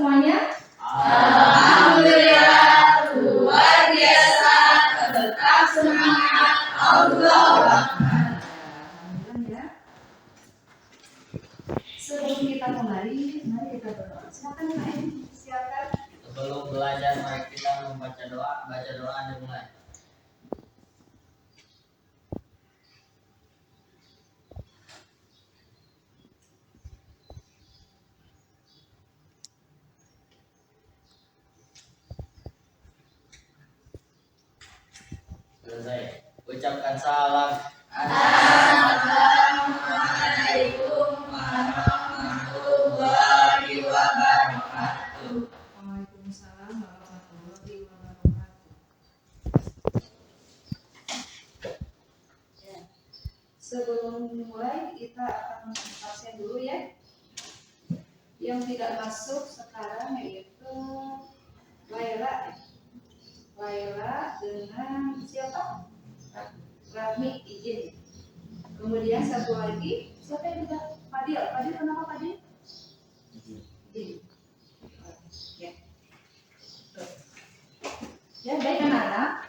semuanya? Alhamdulillah, luar biasa, tetap semangat, Allah. Ya. Sebelum kita kembali, mari kita berdoa. Silakan Pak. Silakan. Sebelum belajar, mari kita membaca doa. Baca doa dimulai. Selesai. Ucapkan salam. Assalamualaikum warahmatullahi wabarakatuh. Waalaikumsalam warahmatullahi wabarakatuh. Ya. Sebelum dimulai kita akan absen dulu ya. Yang tidak masuk sekarang yaitu Laila dengan siapa? Rami izin. Kemudian satu lagi siapa yang tidak? Fadil. Fadil kenapa Fadil? Izin. Ya. Ya baik anak-anak.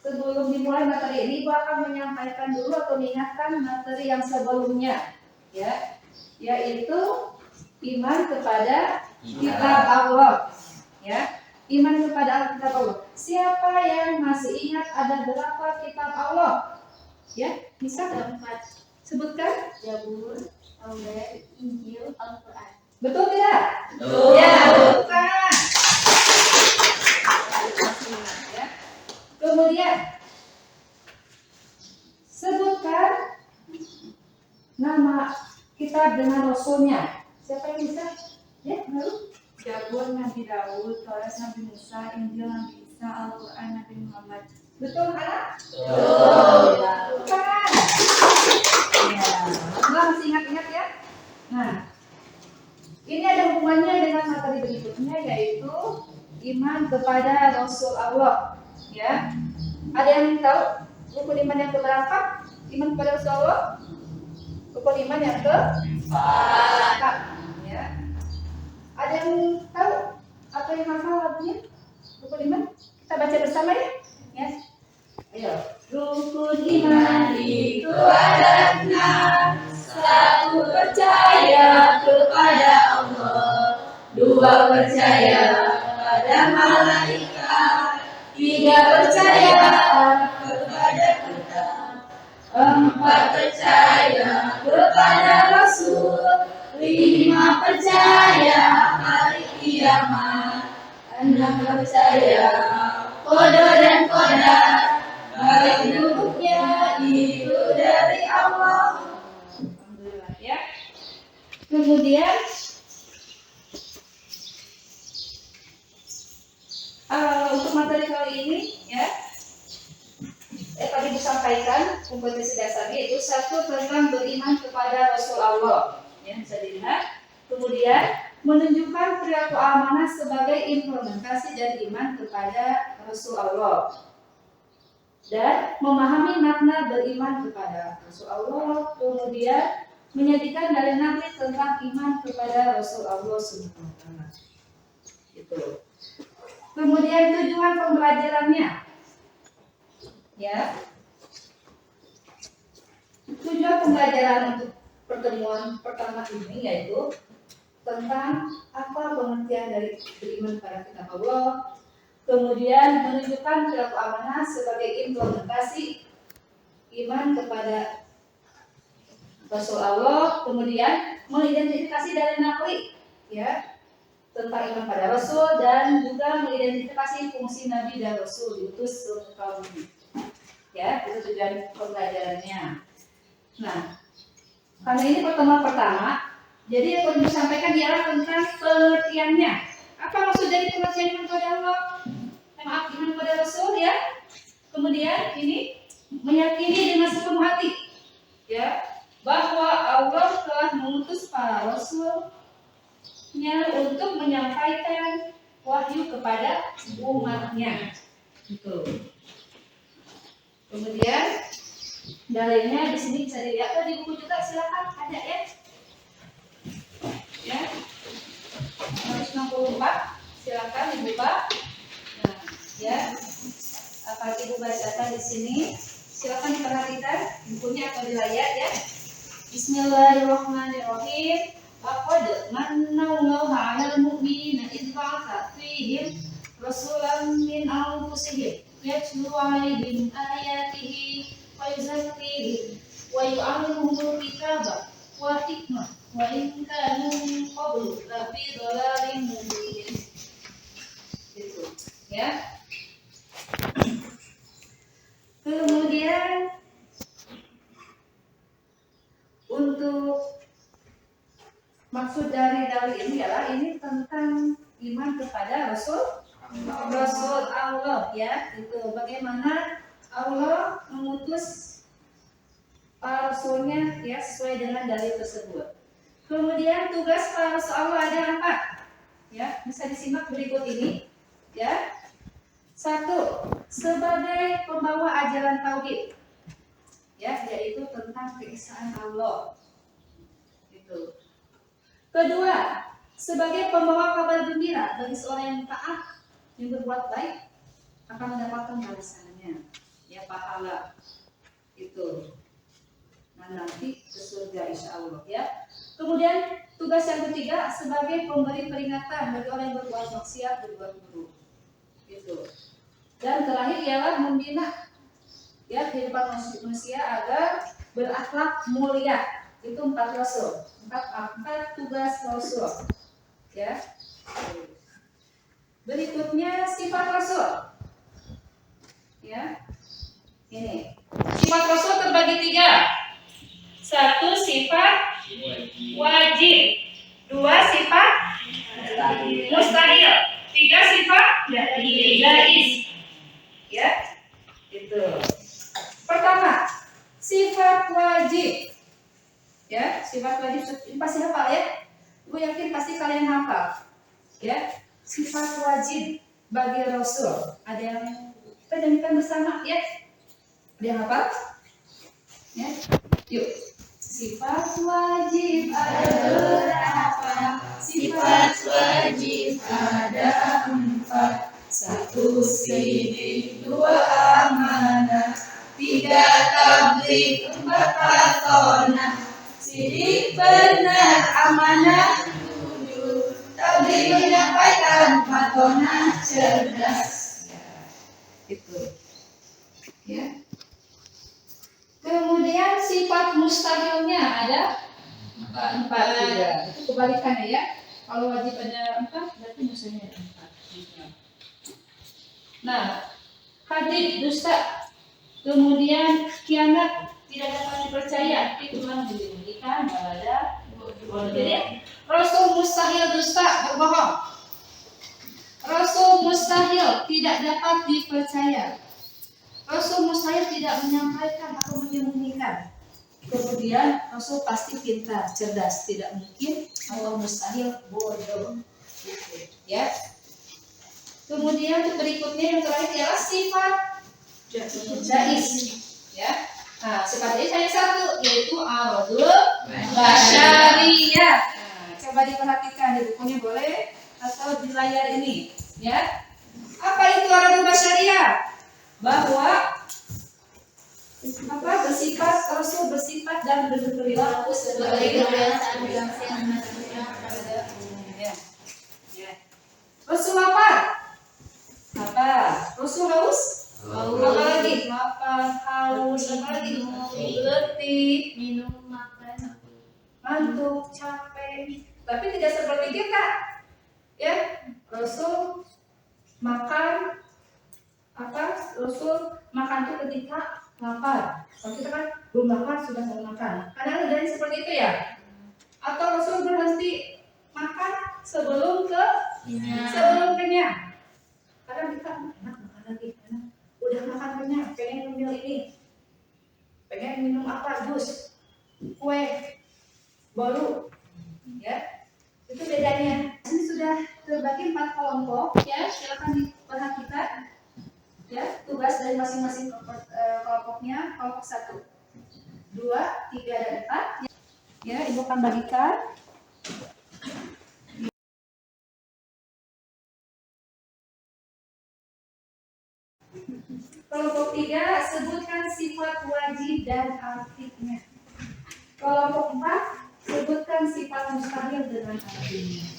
Sebelum dimulai materi ini, Ibu akan menyampaikan dulu atau mengingatkan materi yang sebelumnya, ya, yaitu iman kepada kitab Allah, ya, iman kepada kitab Allah. Siapa yang masih ingat ada berapa kitab Allah? Ya, bisa 4. Sebutkan. Zabur, Taurat, Injil, Al-Quran. Betul tidak? Betul. Ya, bukan. Ya. Kemudian sebutkan nama kitab dengan rasulnya. Siapa yang bisa? Ya, baru. Zabur, Nabi Daud, Taurat, Nabi Musa, Injil, Nabi Isa, Al-Quran, Nabi Muhammad. Betul anak? Betul. Bukan. Ya, masih ingat-ingat ya? Nah, ini ada hubungannya dengan materi berikutnya yaitu iman kepada Rasul Allah. Ya, ada yang tahu rukun iman yang keberapa? Iman kepada Rasul Allah? Rukun iman yang keempat. Ya. Ada yang tahu atau yang hafal lagunya? Rukun iman? Kita baca bersama ya. Ya. Ayo. Rukun iman itu ada 6. 1 percaya kepada Allah, 2 percaya pada malaikat, 3 percaya kepada kitab, 4 percaya kepada Rasul, 5 percaya hari kiamat, 6 percaya qada dan qadar, baik buruknya itu dari Allah. Alhamdulillah ya. Kemudian untuk materi kali ini ya, tadi disampaikan kompetensi dasarnya itu 1 tentang beriman kepada Rasul Allah, ya, bisa dilihat. Kemudian menunjukkan perilaku amanah sebagai implementasi dari iman kepada Rasul Allah dan memahami makna beriman kepada Rasul Allah. Kemudian menyajikan dari nabi tentang iman kepada Rasul Allah Subhanahu wa taala. Itu. Kemudian tujuan pembelajarannya. Ya. Tujuan pembelajaran untuk pertemuan pertama ini yaitu tentang apa pengertian dari beriman pada kitab Allah, kemudian menunjukkan perilaku amanah sebagai implementasi iman kepada Rasul Allah, kemudian mengidentifikasi dari nabi ya tentang iman pada Rasul dan juga mengidentifikasi fungsi Nabi dan Rasul diutus ke kaum ini. Ya, itu tujuan pembelajarannya. Nah, karena ini pertemuan pertama, jadi yang perlu disampaikan ialah tentang pengertiannya. Apa maksud dari pengertian iman kepada Allah? Maaf, iman kepada Rasul ya. Kemudian ini meyakini dengan sepenuh hati, ya, bahwa Allah telah mengutus para rasulnya untuk menyampaikan wahyu kepada umatnya. Gitu. Kemudian dalilnya di sini bisa dilihat di buku juga, silakan ada ya. Ya. 164. Silakan dibuka. Nah, ya. Akan Ibu bacakan di sini. Silakan diperhatikan bukunya atau di layar ya. Bismillahirrahmanirrahim. Laqad manallahu 'alal mu'minina idh ba'atha fihim rasulan min anfusihim yatlu 'alaihim ayatihi wa yuzakkihim wa yu'allimuhumul kitaba wa hikmah wa in kanu min qablu lafi dhalalin mubin. Gitu ya. Kemudian untuk maksud dari dalil ini adalah ini tentang iman kepada Rasul Allah ya. Itu bagaimana Allah mengutus para rasulnya ya sesuai dengan dalil tersebut. Kemudian tugas para rasul Allah ada 4 ya, bisa disimak berikut ini ya. 1. Sebagai pembawa ajaran tauhid ya, yaitu tentang keesaan Allah. Itu. Kedua, sebagai pembawa kabar gembira bagi seorang yang taat, yang berbuat baik akan mendapatkan balasannya, ya pahala itu. Nah, nanti ke surga insya Allah ya. Kemudian tugas yang ketiga sebagai pemberi peringatan bagi orang yang berbuat maksiat, berbuat buruk. Itu. Dan terakhir ialah membina ya kehidupan manusia agar berakhlak mulia. Itu 4 rasul, 4 tugas rasul ya. Berikutnya sifat rasul ya. Ini sifat rasul terbagi 3. 1 sifat wajib, 2 sifat mustahil, 3 sifat jaiz ya. Itu. Pertama, sifat wajib. Ya, sifat wajib pasti hafal ya. Gue yakin pasti kalian hafal. Ya, sifat wajib bagi Rasul. Ada yang kita nyanyikan bersama ya. Ada yang hafal? Ya. Yuk. Sifat wajib ada berapa? Sifat wajib ada 4. 1 sidik, 2 amanah, 3 tabligh, 4 patonah. Sidik benar, amanah jujur, tabligh menyampaikan, patonah cerdas. Itu. Ya. Kemudian sifat mustahilnya ada 4 juga. Itu kebalikannya ya. Kalau wajib ada 4, berarti mustahilnya ada 4. Nah, hadits dusta, kemudian khianat, tidak dapat dipercaya, itu telah diberikan pada jadi Rasul mustahil dusta, berbohong. Rasul mustahil tidak dapat dipercaya. Rasul mustahil tidak menyampaikan atau menyembunyikan. Kemudian Rasul pasti pintar, cerdas, tidak mungkin atau mustahil bodoh. Ya. Kemudian berikutnya yang terakhir adalah sifat jaiz. Ya. Nah, sifat jaiz hanya 1, yaitu aradul basyariyah. Nah, coba diperhatikan di bukunya boleh atau di layar ini, ya. Apa itu aradul basyariyah? Bahwa bersifat Rasul bersifat dan berperilaku sebagai kebiasaan manusia pada umumnya. Ya. Rasul apa? Rasul haus? Apa lagi? Makan, haus, apa lagi? Letih, minum, makan, ngantuk, capek. Tapi tidak seperti kita. Ya, Rasul makan Rasul makan itu ketika lapar. Kalau kita kan belum makan sudah mau makan. Karena ada yang seperti itu ya. Atau Rasul berhenti makan sebelum kenyang. Kadang kita enak makan lagi, enak. Udah makan kenyang, pengen ngemil ini, pengen minum jus, kue, baru, ya. Itu bedanya. Ini sudah terbagi 4 kelompok, ya. Silakan diperhatikan. Ya, tugas dari masing-masing kelompoknya. Kelompok 1, 2, 3, dan 4. Ya, Ibu akan bagikan. 3, sebutkan sifat wajib dan artinya. Kelompok 4, sebutkan sifat mustahil dengan artinya.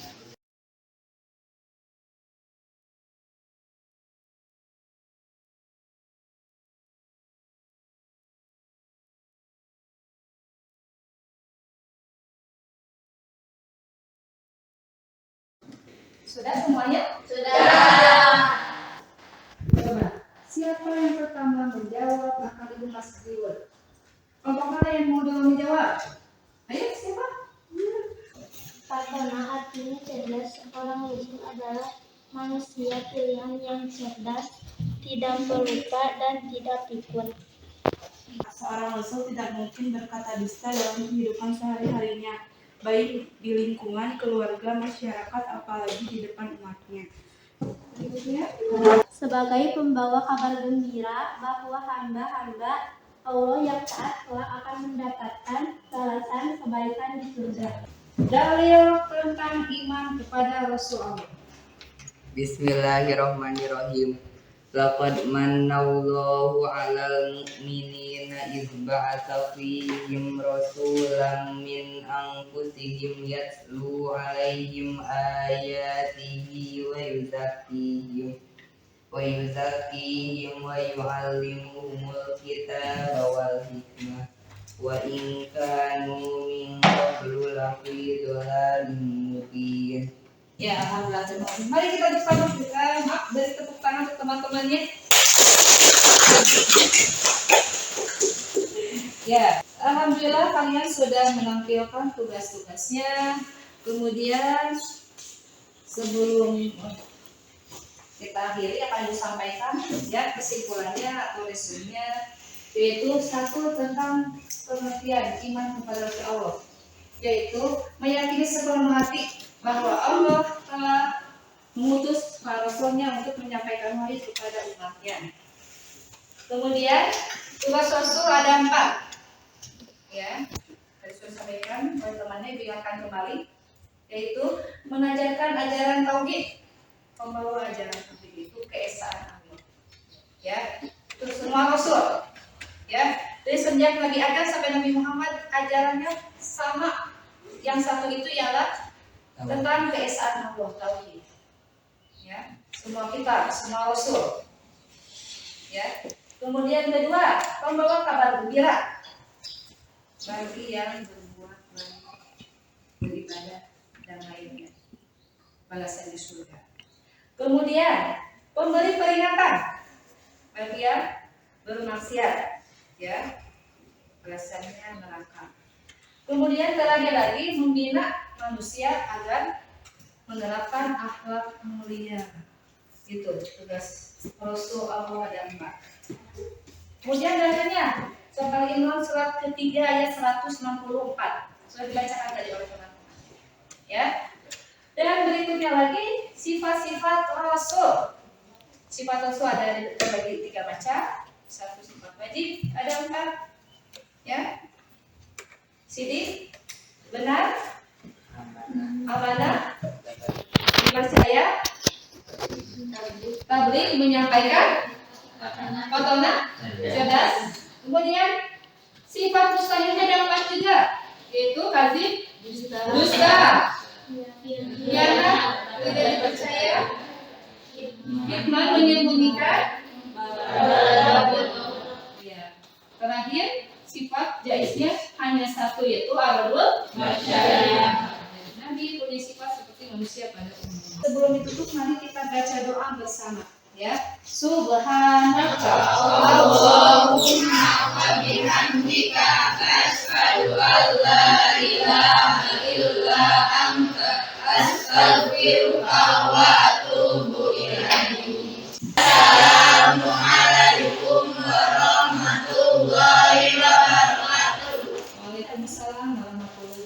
Sudah semuanya? Sudah. Coba, siapa yang pertama menjawab akan Ibu Mas Reward? Kelompok mana yang mau menjawab? Ayo, siapa? Pertama, artinya cerdas. Seorang muslim adalah manusia pilihan yang cerdas, tidak pelupa dan tidak pikun. Seorang rasul tidak mungkin berkata dusta dalam kehidupan sehari-harinya, baik di lingkungan, keluarga, masyarakat, apalagi di depan umatnya. Berikutnya. Sebagai pembawa kabar gembira bahwa hamba-hamba Allah yang taat kelak akan mendapatkan balasan kebaikan di surga. Dalil tentang iman kepada Rasulullah. Bismillahirrahmanirrahim. Laqad mannallahu 'alal mu'minina idz ba'atsa fihim rasulan min anfusihim yatlu 'alaihim ayatihi wa yuzakkihim wa yu'allimuhumul kitaba wal hikmah wa in kanu min qablu lafi dhalalin mubin. Ya, alhamdulillah. Terima kasih. Mari kita beri tepuk tangan untuk teman-temannya. Ya, alhamdulillah kalian sudah menampilkan tugas-tugasnya. Kemudian sebelum kita akhiri akan disampaikan ya kesimpulannya atau resumenya, yaitu 1 tentang pengertian iman kepada Allah, yaitu meyakini sepenuh hati bahwa Allah telah mengutus para rasulnya untuk menyampaikan wahyu kepada umatnya. Kemudian tugas Rasul ada 4, ya. Tadi sudah sampaikan oleh temannya, diingatkan kembali, yaitu mengajarkan ajaran tauhid, membawa ajaran tauhid itu keesaan Allah, ya. Itu semua Rasul, ya. Dari sejak Nabi Adam sampai Nabi Muhammad ajarannya sama. Yang satu itu ialah tentang keesaan Allah, tauhid. Ya, semua kita, semua rasul. Ya. Kemudian kedua, membawa kabar gembira bagi yang berbuat baik, beribadah dan lainnya, balasan di surga. Kemudian memberi peringatan bagi yang bermaksiat, ya, balasannya neraka. Kemudian terakhir lagi membina manusia agar menerapkan akhlak mulia. Itu tugas Rasul Allah ada 4. Kemudian dalilnya Surah Al-Imran surat ketiga ayat 164. Sudah dibacakan tadi oleh teman-teman. Ya. Dan berikutnya lagi sifat-sifat Rasul. Sifat Rasul ada terbagi 3 macam. 1 sifat wajib, ada 4. Ya. Sidik, benar, amanah, dipercaya, tabligh, menyampaikan, fatona, cerdas. Kemudian sifat mustahilnya ada 4 juga, yaitu kadzib, dusta, khianat, tidak dipercaya, hikmah, menyembunyikan, ya. Terakhir sifat jaiznya hanya 1, yaitu aradul masyarakat. Nabi punya sifat seperti manusia pada umumnya. Sebelum ditutup, mari kita baca doa bersama, ya. Subhanaka Allahumma wa bihamdika asyhadu an la ilaha illa anta astaghfiruka wa atubu ilaik. Assalamualaikum warahmatullahi wabarakatuh. Waalaikumsalam warahmatullahi wabarakatuh.